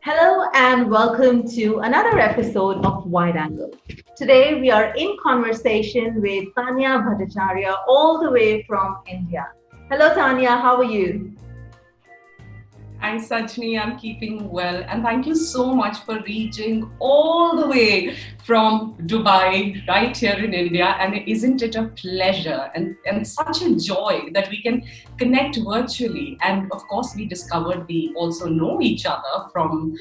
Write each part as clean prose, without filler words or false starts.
Hello and welcome to another episode of Wide Angle. Today we are in conversation with Tanya Bhattacharya all the way from India. Hello Tanya, how are you? Hi Sajni, I'm keeping well, and thank you so much for reaching all the way from Dubai right here in India. And isn't it a pleasure and such a joy that we can connect virtually? And of course, we discovered we also know each other from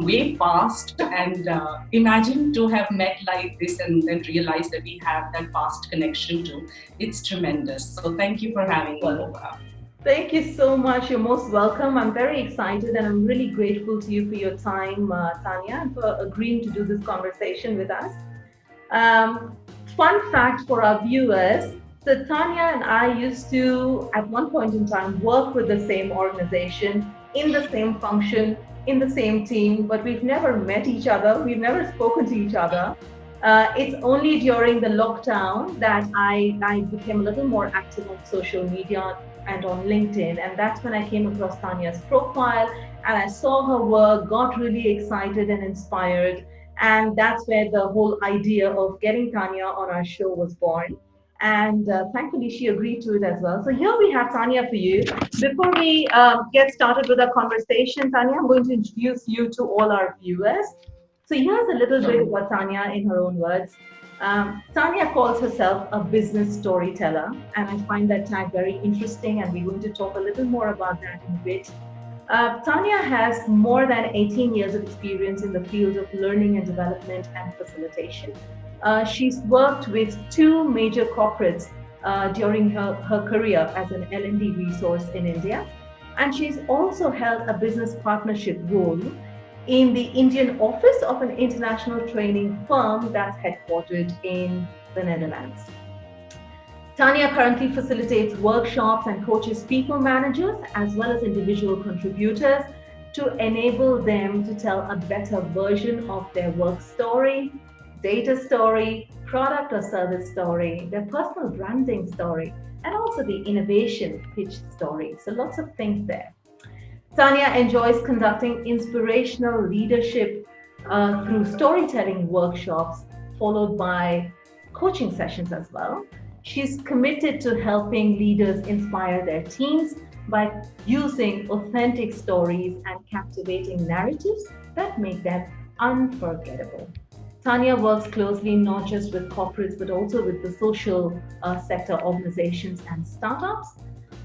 way past. And imagine to have met like this and then realize that we have that past connection too. It's tremendous. So thank you for having me over. Thank you so much. You're most welcome. I'm very excited and I'm really grateful to you for your time, Tanya, and for agreeing to do this conversation with us. Um, Fun fact for our viewers. So Tanya and I used to, at one point in time, work with the same organization, in the same function, in the same team, but we've never met each other. We've never spoken to each other. It's only during the lockdown that I became a little more active on social media and on LinkedIn. And that's when I came across Tanya's profile and I saw her work, got really excited and inspired. And that's where the whole idea of getting Tanya on our show was born. And thankfully, she agreed to it as well. So here we have Tanya for you. Before we get started with our conversation, Tanya, I'm going to introduce you to all our viewers. So here's a little bit about Tanya in her own words. Tanya calls herself a business storyteller, and I find that tag very interesting, and we're going to talk a little more about that in a bit. Tanya has more than 18 years of experience in the field of learning and development and facilitation. She's worked with two major corporates during her career as an L&D resource in India, and she's also held a business partnership role in the Indian office of an international training firm that's headquartered in the Netherlands. Tanya currently facilitates workshops and coaches people managers as well as individual contributors to enable them to tell a better version of their work story, data story, product or service story, their personal branding story, and also the innovation pitch story. So lots of things there. Tanya enjoys conducting inspirational leadership through storytelling workshops, followed by coaching sessions as well. She's committed to helping leaders inspire their teams by using authentic stories and captivating narratives that make them unforgettable. Tanya works closely not just with corporates, but also with the social sector organizations and startups.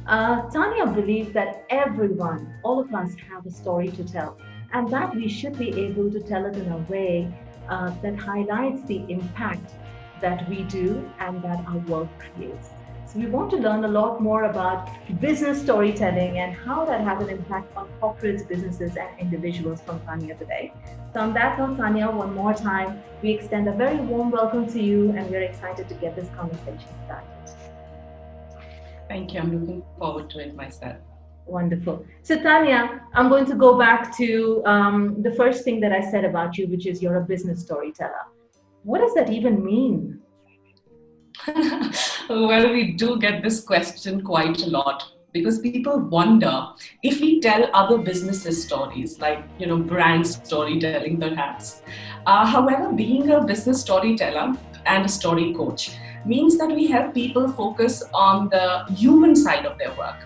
Tanya believes that everyone, all of us, have a story to tell, and that we should be able to tell it in a way that highlights the impact that we do and that our work creates. So we want to learn a lot more about business storytelling and how that has an impact on corporates, businesses, and individuals from Tanya today. So on that note, Tanya, one more time, we extend a very warm welcome to you, and we're excited to get this conversation started. Thank you. I'm looking forward to it myself. Wonderful. So Tanya, I'm going to go back to the first thing that I said about you, which is you're a business storyteller. What does that even mean? Well, we do get this question quite a lot because people wonder if we tell other businesses stories, like, brand storytelling perhaps. However, being a business storyteller and a story coach means that we help people focus on the human side of their work.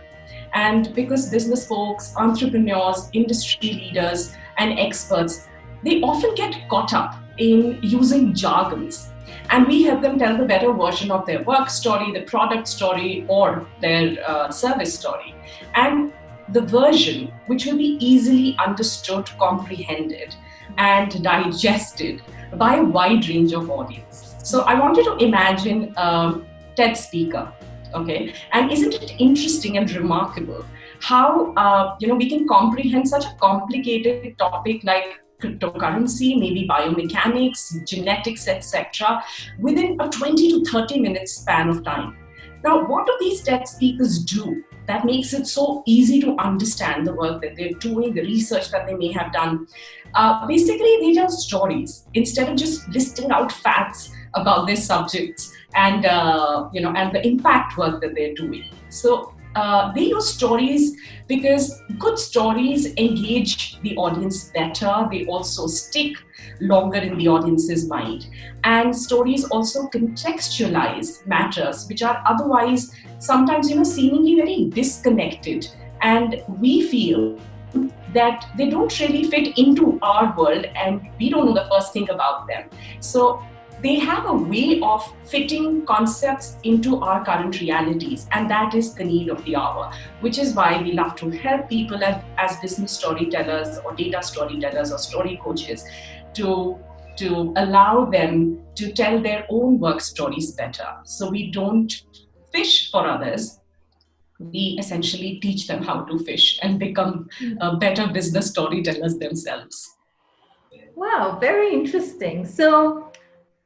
And because business folks, entrepreneurs, industry leaders, and experts, they often get caught up in using jargons. And we help them tell the better version of their work story, the product story, or their service story. And the version which will be easily understood, comprehended, and digested by a wide range of audience. So I want you to imagine a TED speaker, okay? And isn't it interesting and remarkable how we can comprehend such a complicated topic like cryptocurrency, maybe biomechanics, genetics, etc., within a 20 to 30 minute span of time. Now, what do these TED speakers do that makes it so easy to understand the work that they're doing, the research that they may have done? Basically, they tell stories instead of just listing out facts about their subjects and and the impact work that they're doing. So they use stories because good stories engage the audience better. They also stick longer in the audience's mind. And stories also contextualize matters which are otherwise sometimes, seemingly very disconnected. And we feel that they don't really fit into our world and we don't know the first thing about them. So they have a way of fitting concepts into our current realities, and that is the need of the hour, which is why we love to help people as business storytellers or data storytellers or story coaches to allow them to tell their own work stories better. So we don't fish for others. We essentially teach them how to fish and become better business storytellers themselves. Wow, very interesting. So,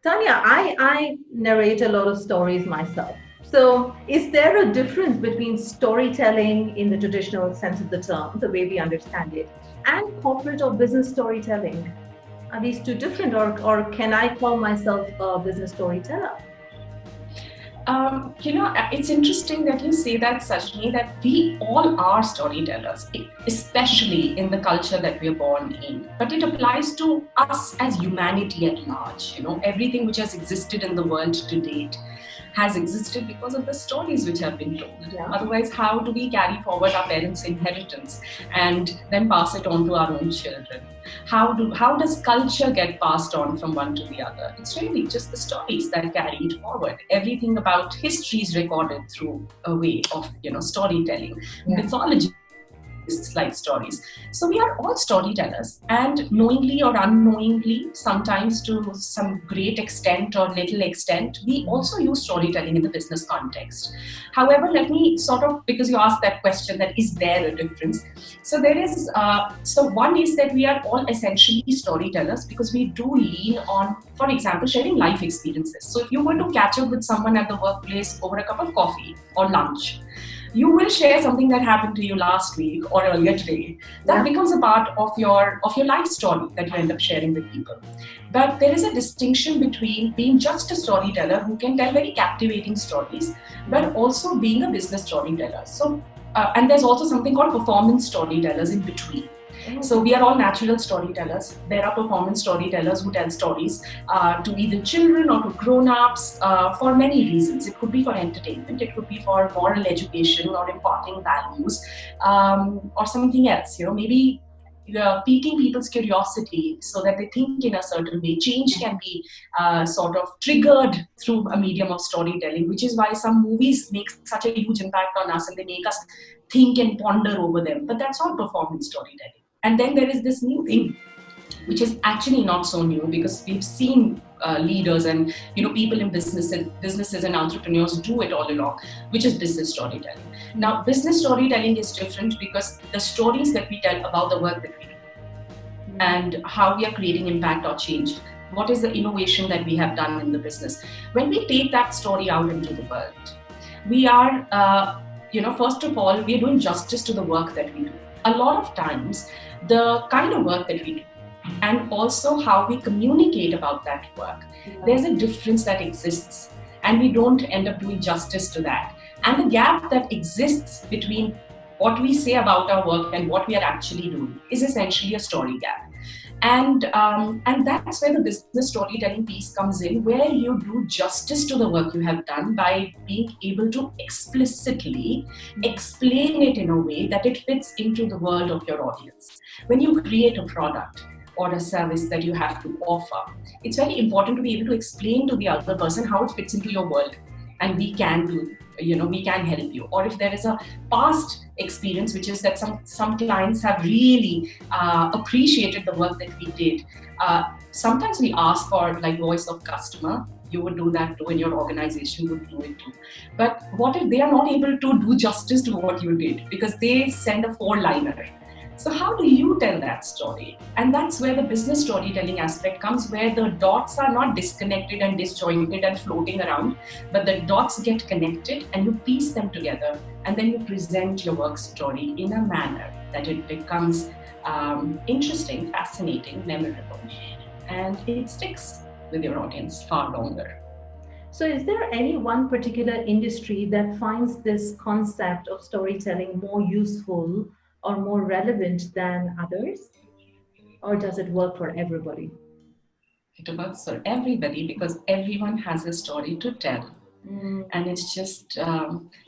Tanya, I narrate a lot of stories myself. So, is there a difference between storytelling in the traditional sense of the term, the way we understand it, and corporate or business storytelling? Are these two different, or can I call myself a business storyteller? It's interesting that you say that, Sajni, that we all are storytellers, especially in the culture that we are born in. But it applies to us as humanity at large. Everything which has existed in the world to date has existed because of the stories which have been told. Yeah. Otherwise, how do we carry forward our parents' inheritance and then pass it on to our own children? How does culture get passed on from one to the other? It's really just the stories that carry it forward. Everything about history is recorded through a way of storytelling. Yeah. Mythology like stories. So we are all storytellers, and knowingly or unknowingly, sometimes to some great extent or little extent, we also use storytelling in the business context. However, let me because you asked that question, that is there a difference? So there is, one is that we are all essentially storytellers because we do lean on, for example, sharing life experiences. So if you were to catch up with someone at the workplace over a cup of coffee or lunch, you will share something that happened to you last week or earlier today. That becomes a part of your life story that you end up sharing with people. But there is a distinction between being just a storyteller who can tell very captivating stories, but also being a business storyteller. So, and there's also something called performance storytellers in between. So we are all natural storytellers. There are performance storytellers who tell stories to either children or to grown-ups for many reasons. It could be for entertainment, it could be for moral education or imparting values, or something else. Maybe piquing people's curiosity so that they think in a certain way. Change can be sort of triggered through a medium of storytelling, which is why some movies make such a huge impact on us and they make us think and ponder over them. But that's all performance storytelling. And then there is this new thing, which is actually not so new, because we've seen leaders and people in businesses and entrepreneurs do it all along, which is business storytelling. Now, business storytelling is different because the stories that we tell about the work that we do and how we are creating impact or change, what is the innovation that we have done in the business. When we take that story out into the world, we are, first of all, we are doing justice to the work that we do. A lot of times, the kind of work that we do and also how we communicate about that work, there's a difference that exists, and we don't end up doing justice to that. And the gap that exists between what we say about our work and what we are actually doing is essentially a story gap. And that's where the business storytelling piece comes in, where you do justice to the work you have done by being able to explicitly explain it in a way that it fits into the world of your audience. When you create a product or a service that you have to offer, it's very important to be able to explain to the other person how it fits into your world. And we can help you. Or if there is a past experience, which is that some clients have really appreciated the work that we did. Sometimes we ask for like voice of customer. You would do that too, and your organization would do it too. But what if they are not able to do justice to what you did because they send a 4-liner? So how do you tell that story? And that's where the business storytelling aspect comes, where the dots are not disconnected and disjointed and floating around, but the dots get connected and you piece them together, and then you present your work story in a manner that it becomes interesting, fascinating, memorable, and it sticks with your audience far longer. So, is there any one particular industry that finds this concept of storytelling more useful or more relevant than others? Or does it work for everybody? It works for everybody because everyone has a story to tell. Mm. And it's just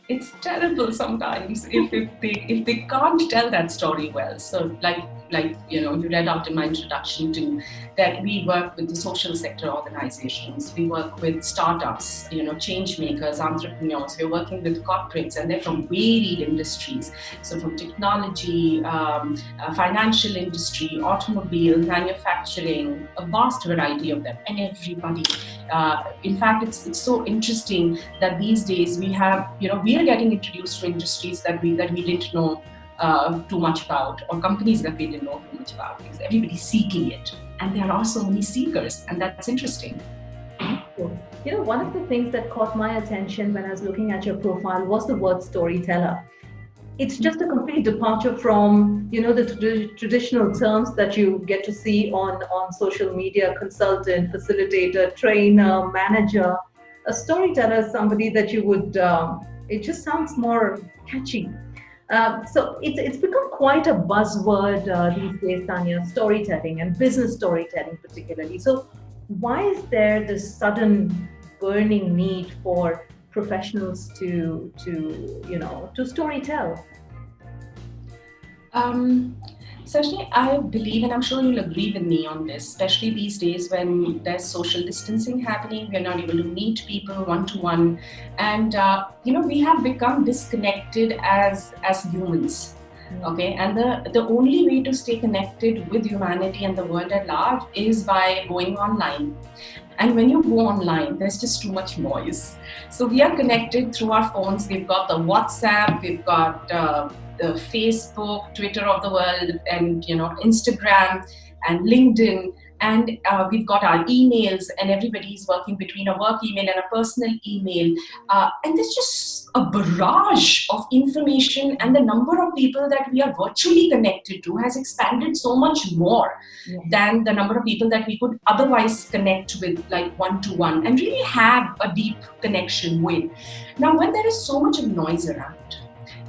it's terrible sometimes if they can't tell that story well. So like you read out in my introduction to that we work with the social sector organizations, we work with startups, change makers, entrepreneurs, we're working with corporates, and they're from varied industries, so from technology, financial industry, automobile, manufacturing, a vast variety of them, and everybody. In fact, it's so interesting that these days we have, we are getting introduced to industries that we didn't know too much about, or companies that we didn't know too much about, because everybody's seeking it, and there are so many seekers, and that's interesting. One of the things that caught my attention when I was looking at your profile was the word storyteller. It's just a complete departure from the traditional terms that you get to see on social media: consultant, facilitator, trainer, manager. A storyteller is somebody that you would it just sounds more catchy. So it's become quite a buzzword these days, Tanya, storytelling and business storytelling particularly. So why is there this sudden burning need for professionals to storytell? Certainly, I believe, and I'm sure you'll agree with me on this, especially these days when there's social distancing happening, we're not able to meet people one to one, and we have become disconnected as humans. Okay, and the only way to stay connected with humanity and the world at large is by going online. And when you go online, there's just too much noise. So we are connected through our phones. We've got the WhatsApp, we've got the Facebook, Twitter of the world, and Instagram and LinkedIn, and we've got our emails, and everybody's working between a work email and a personal email, and there's just a barrage of information, and the number of people that we are virtually connected to has expanded so much more than the number of people that we could otherwise connect with, like one-to-one, and really have a deep connection with. Now, when there is so much of noise around,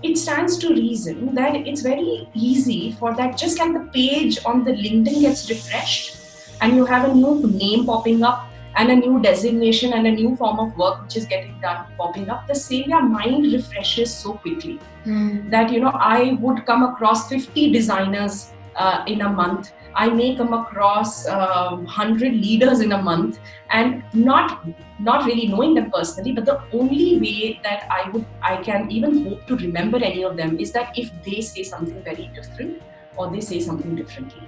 it stands to reason that it's very easy for that, just like the page on the LinkedIn gets refreshed and you have a new name popping up and a new designation and a new form of work which is getting done popping up, the same your mind refreshes so quickly that I would come across 50 designers in a month. I may come across 100 leaders in a month, and not really knowing them personally, but the only way that I can even hope to remember any of them is that if they say something very different or they say something differently.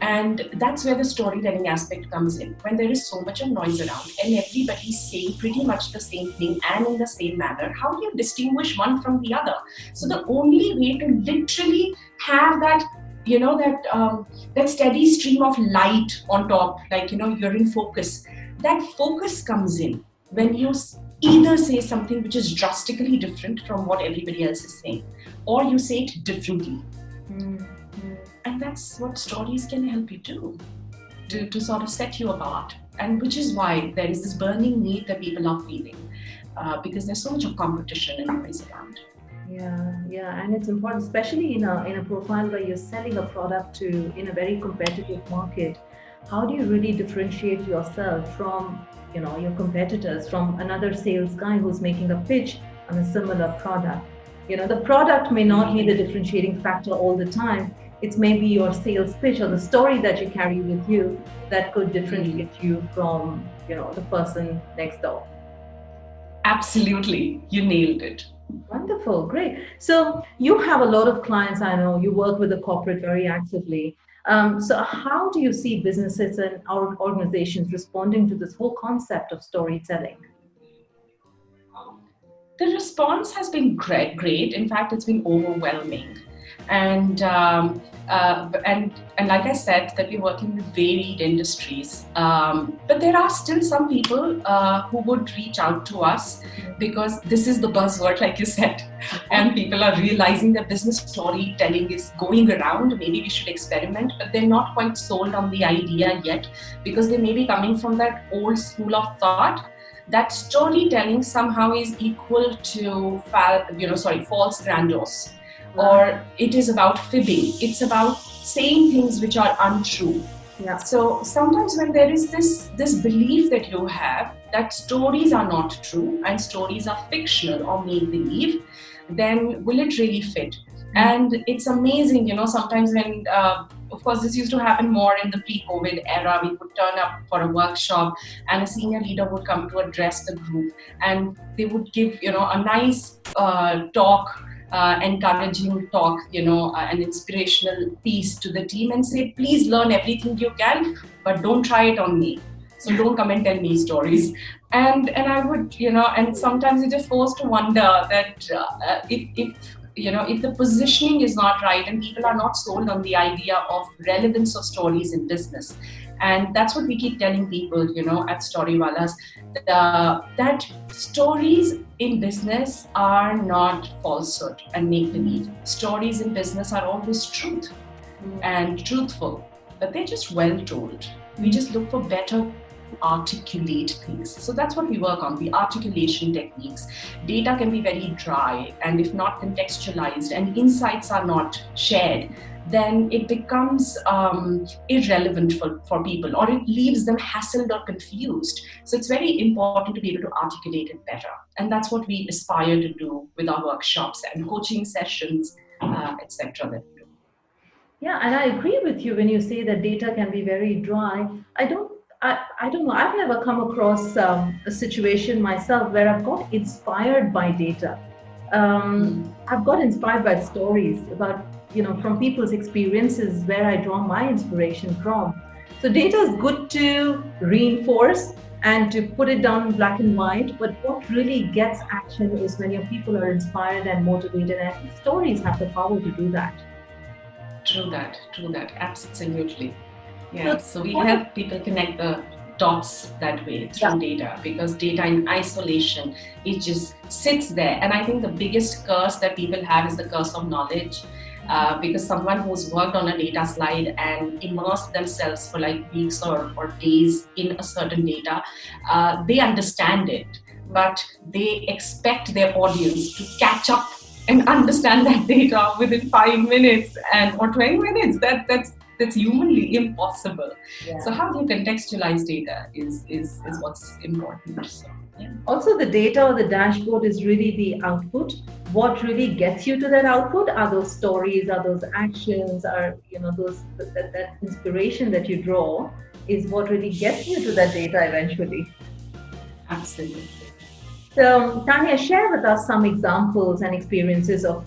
And that's where the storytelling aspect comes in. When there is so much of noise around and everybody's saying pretty much the same thing and in the same manner, how do you distinguish one from the other? So the only way to literally have that that steady stream of light on top, like you're in focus, that focus comes in when you either say something which is drastically different from what everybody else is saying, or you say it differently. And that's what stories can help you do, to sort of set you apart. And which is why there is this burning need that people are feeling, because there's so much of competition and noise around. Yeah, and it's important, especially in a profile where you're selling a product in a very competitive market. How do you really differentiate yourself from your competitors, from another sales guy who's making a pitch on a similar product? The product may not be the differentiating factor all the time. It's maybe your sales pitch or the story that you carry with you that could differentiate you from the person next door. Absolutely, you nailed it. Wonderful, great. So you have a lot of clients. I know you work with the corporate very actively. So how do you see businesses and our organizations responding to this whole concept of storytelling? The response has been great. In fact, it's been overwhelming. And like I said, that we're working with varied industries, but there are still some people who would reach out to us because this is the buzzword, like you said, and people are realizing that business storytelling is going around. Maybe we should experiment, but they're not quite sold on the idea yet because they may be coming from that old school of thought that storytelling somehow is equal to false grandiose, or it is about fibbing. It's about saying things which are untrue. Yeah. So sometimes when there is this belief that you have that stories are not true and stories are fictional or make believe, then will it really fit? And it's amazing, sometimes when, of course, this used to happen more in the pre-COVID era. We would turn up for a workshop and a senior leader would come to address the group, and they would give, a nice talk, encouraging talk, an inspirational piece to the team and say, please learn everything you can, but don't try it on me. So don't come and tell me stories. And I would, and sometimes you just forced to wonder that if the positioning is not right and people are not sold on the idea of relevance of stories in business. And that's what we keep telling people, at Storywalas, that stories in business are not falsehood and make-believe. Stories in business are always truth and truthful, but they're just well told. We just look for better articulate things. So that's what we work on, the articulation techniques. Data can be very dry, and if not contextualized and insights are not shared, then it becomes irrelevant for people, or it leaves them hassled or confused. So it's very important to be able to articulate it better. And that's what we aspire to do with our workshops and coaching sessions, etc. that we do. Yeah, and I agree with you when you say that data can be very dry. I don't know. I've never come across a situation myself where I've got inspired by data. I've got inspired by stories about, from people's experiences where I draw my inspiration from. So data is good to reinforce and to put it down in black and white, but what really gets action is when your people are inspired and motivated, and I think stories have the power to do that. True that, absolutely. Yeah, so we help people connect the dots that way through data, because data in isolation, it just sits there. And I think the biggest curse that people have is the curse of knowledge, because someone who's worked on a data slide and immersed themselves for like weeks or days in a certain data, they understand it, but they expect their audience to catch up and understand that data within 5 minutes or 20 minutes. That's humanly impossible. Yeah. So how do you contextualize data is what's important. So, yeah. Also, the data or the dashboard is really the output. What really gets you to that output are those stories, are those actions, are that inspiration that you draw is what really gets you to that data eventually. Absolutely. So, Tanya, share with us some examples and experiences of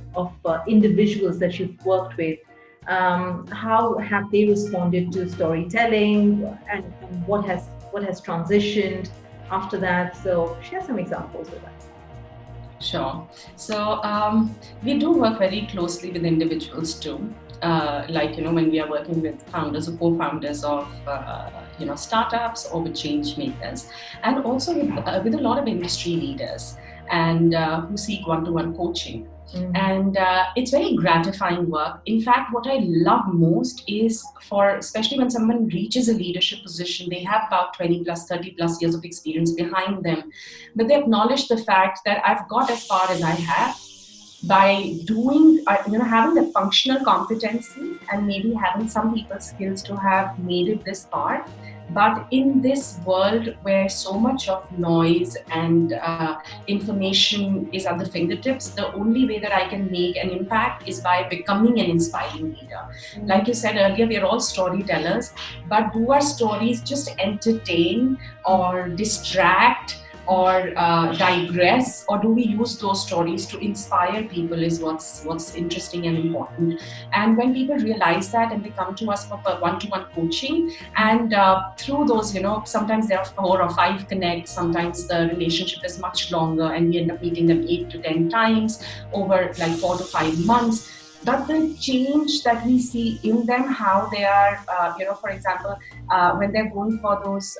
individuals that you've worked with. How have they responded to storytelling, and what has transitioned after that? So share some examples with us. Sure. So we do work very closely with individuals too. When we are working with founders or co-founders of startups or with change makers, and also with a lot of industry leaders and who seek one-to-one coaching. Mm-hmm. And it's very gratifying work. In fact, what I love most is especially when someone reaches a leadership position, they have about 20 plus, 30 plus years of experience behind them, but they acknowledge the fact that I've got as far as I have by doing, having the functional competency and maybe having some people's skills to have made it this far. But in this world where so much of noise and information is at the fingertips, the only way that I can make an impact is by becoming an inspiring leader. Mm-hmm. Like you said earlier, we are all storytellers, but do our stories just entertain or distract or digress, or do we use those stories to inspire people is what's interesting and important. And when people realize that and they come to us for one-to-one coaching, and through those, sometimes there are 4 or 5 connects, sometimes the relationship is much longer and we end up meeting them 8 to 10 times over like 4 to 5 months. But the change that we see in them, how they are, for example, when they're going for those,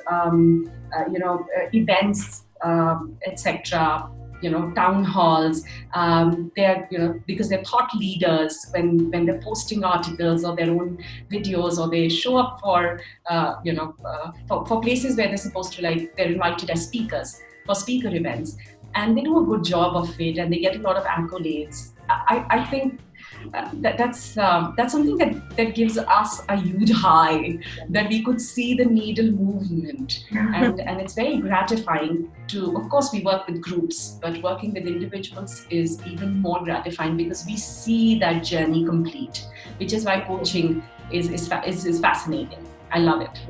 events, etc., town halls, they're, because they're thought leaders when they're posting articles or their own videos, or they show up for places where they're supposed to, like, they're invited as speakers. for speaker events, and they do a good job of it, and they get a lot of accolades. I think that's something that gives us a huge high, that we could see the needle movement, and it's very gratifying to. Of course, we work with groups, but working with individuals is even more gratifying because we see that journey complete, which is why coaching is fascinating. I love it.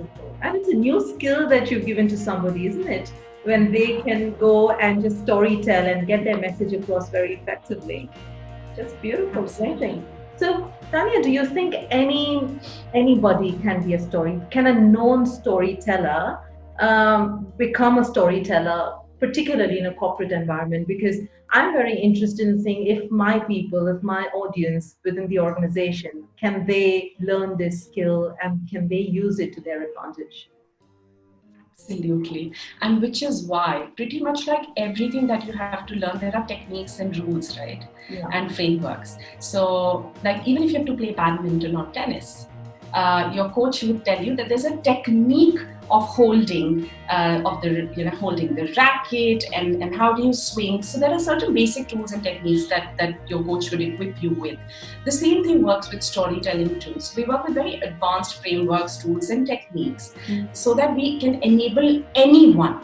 And it's a new skill that you've given to somebody, isn't it? When they can go and just story tell and get their message across very effectively. Just beautiful, amazing. So, Tanya, do you think anybody can be a can a known storyteller become a storyteller, particularly in a corporate environment? Because I'm very interested in seeing if my people, if my audience within the organization, can they learn this skill and can they use it to their advantage? Absolutely. And which is why, pretty much like everything that you have to learn, there are techniques and rules, right? Yeah. And frameworks. So, like, even if you have to play badminton or tennis, your coach would tell you that there's a technique of holding holding the racket and how do you swing. So there are certain basic tools and techniques that your coach would equip you with. The same thing works with storytelling tools. We work with very advanced frameworks, tools and techniques so that we can enable anyone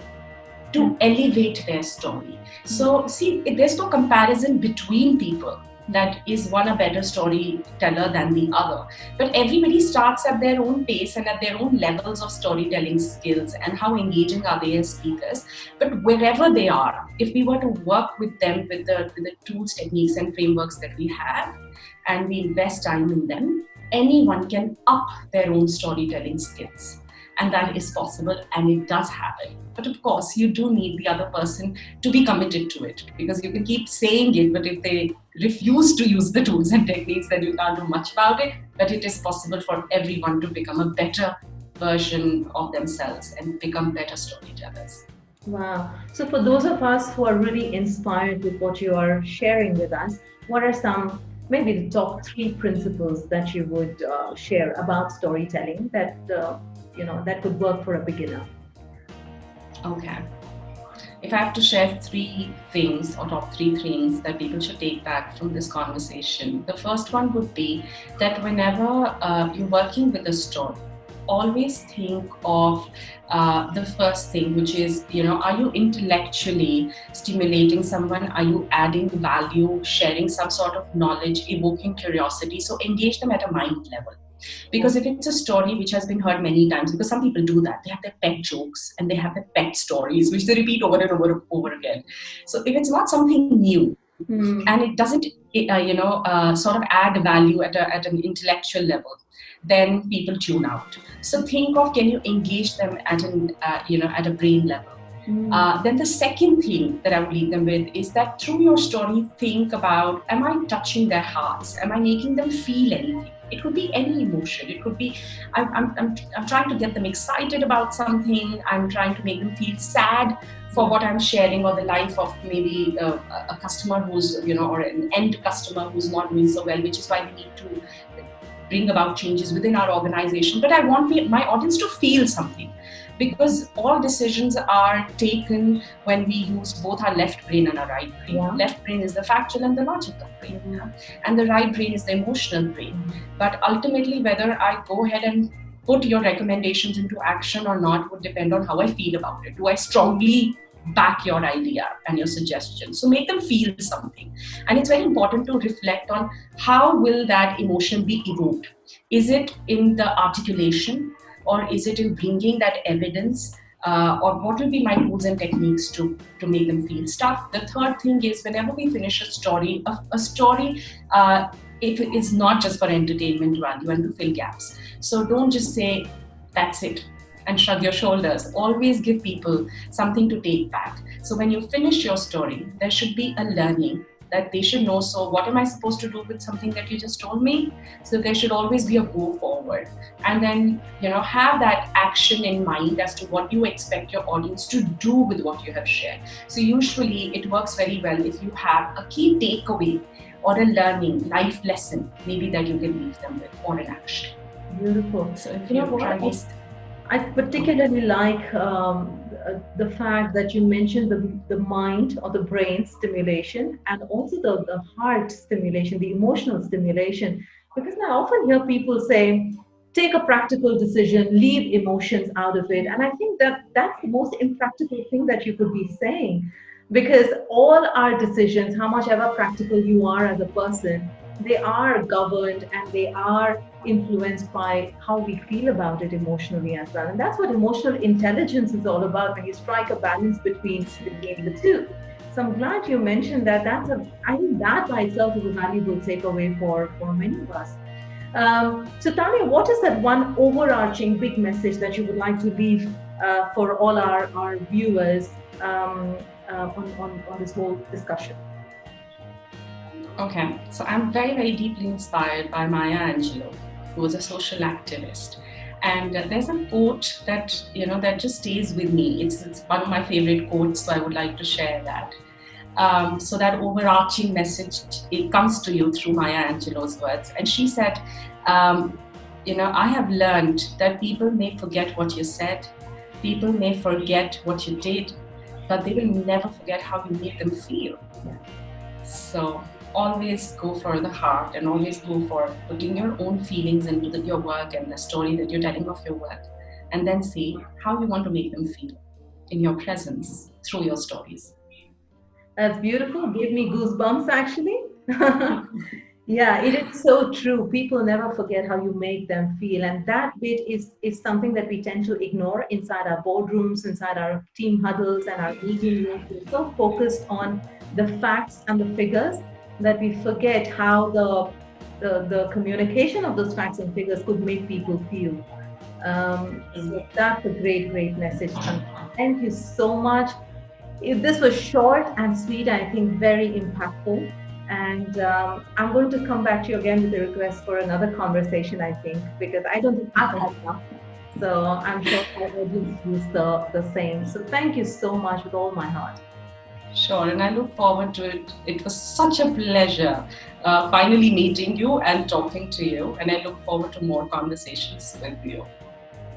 to elevate their story. So see, there's no comparison between people that is one a better storyteller than the other. But everybody starts at their own pace and at their own levels of storytelling skills and how engaging are they as speakers. But wherever they are, if we were to work with them with the tools, techniques and frameworks that we have, and we invest time in them, anyone can up their own storytelling skills. And that is possible, and it does happen. But of course, you do need the other person to be committed to it, because you can keep saying it, but if they refuse to use the tools and techniques, then you can't do much about it. But it is possible for everyone to become a better version of themselves and become better storytellers. Wow. So for those of us who are really inspired with what you are sharing with us, what are some, maybe the top 3 principles that you would share about storytelling that that could work for a beginner? Okay. If I have to share 3 things or top 3 things that people should take back from this conversation, the first one would be that whenever you're working with a story, always think of the first thing, which is, are you intellectually stimulating someone? Are you adding value, sharing some sort of knowledge, evoking curiosity? So engage them at a mind level. Because if it's a story which has been heard many times, because some people do that, they have their pet jokes and they have their pet stories, which they repeat over and over again. So if it's not something new and it doesn't, sort of add value at an intellectual level, then people tune out. So think of, can you engage them at a brain level? Then the second thing that I would leave them with is that through your story, think about, am I touching their hearts? Am I making them feel anything? It could be any emotion. It could be, I'm trying to get them excited about something. I'm trying to make them feel sad for what I'm sharing, or the life of maybe a customer who's, or an end customer who's not doing so well, which is why we need to bring about changes within our organization. But I want my audience to feel something, because all decisions are taken when we use both our left brain and our right brain. Yeah. Left brain is the factual and the logical brain, and the right brain is the emotional brain. But ultimately, whether I go ahead and put your recommendations into action or not would depend on how I feel about it. Do I strongly back your idea and your suggestion? So make them feel something. And it's very important to reflect on how will that emotion be evoked. Is it in the articulation, or is it in bringing that evidence, or what will be my tools and techniques to make them feel stuff? The third thing is, whenever we finish a story, if it is not just for entertainment value and to fill gaps. So don't just say, that's it, and shrug your shoulders. Always give people something to take back. So when you finish your story, there should be a learning that they should know. So what am I supposed to do with something that you just told me? So there should always be a go forward. And then, have that action in mind as to what you expect your audience to do with what you have shared. So usually it works very well if you have a key takeaway or a learning, life lesson, maybe that you can leave them with, or an action. Beautiful. So if you try this. I particularly like the fact that you mentioned the mind or the brain stimulation and also the heart stimulation, the emotional stimulation. Because I often hear people say, take a practical decision, leave emotions out of it. And I think that that's the most impractical thing that you could be saying. Because all our decisions, how much ever practical you are as a person, they are governed and they are influenced by how we feel about it emotionally as well. And that's what emotional intelligence is all about, when you strike a balance between the two. So I'm glad you mentioned that. I think that by itself is a valuable takeaway for many of us. So Tanya, what is that one overarching big message that you would like to leave for all our viewers on this whole discussion? Okay, so I'm very, very deeply inspired by Maya Angelou, who was a social activist. And there's a quote that, that just stays with me. It's one of my favorite quotes, so I would like to share that. So that overarching message, it comes to you through Maya Angelou's words. And she said, I have learned that people may forget what you said, people may forget what you did, but they will never forget how you made them feel. So always go for the heart and always go for putting your own feelings into your work and the story that you're telling of your work, and then see how you want to make them feel in your presence through your stories. That's beautiful. Gave me goosebumps actually. Yeah, it is so true. People never forget how you make them feel. And that bit is something that we tend to ignore inside our boardrooms, inside our team huddles and our meeting rooms. We're so focused on the facts and the figures that we forget how the communication of those facts and figures could make people feel. So that's a great message. Thank you so much. This was short and sweet, I think very impactful. And I'm going to come back to you again with a request for another conversation, I think, because I don't think I've had enough. So I'm sure our audience feels the same. So thank you so much with all my heart. Sure, and I look forward to it. It was such a pleasure finally meeting you and talking to you. And I look forward to more conversations with you.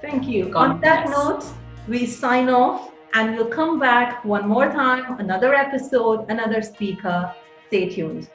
Thank you. On that note, we sign off and we'll come back one more time, another episode, another speaker. Stay tuned.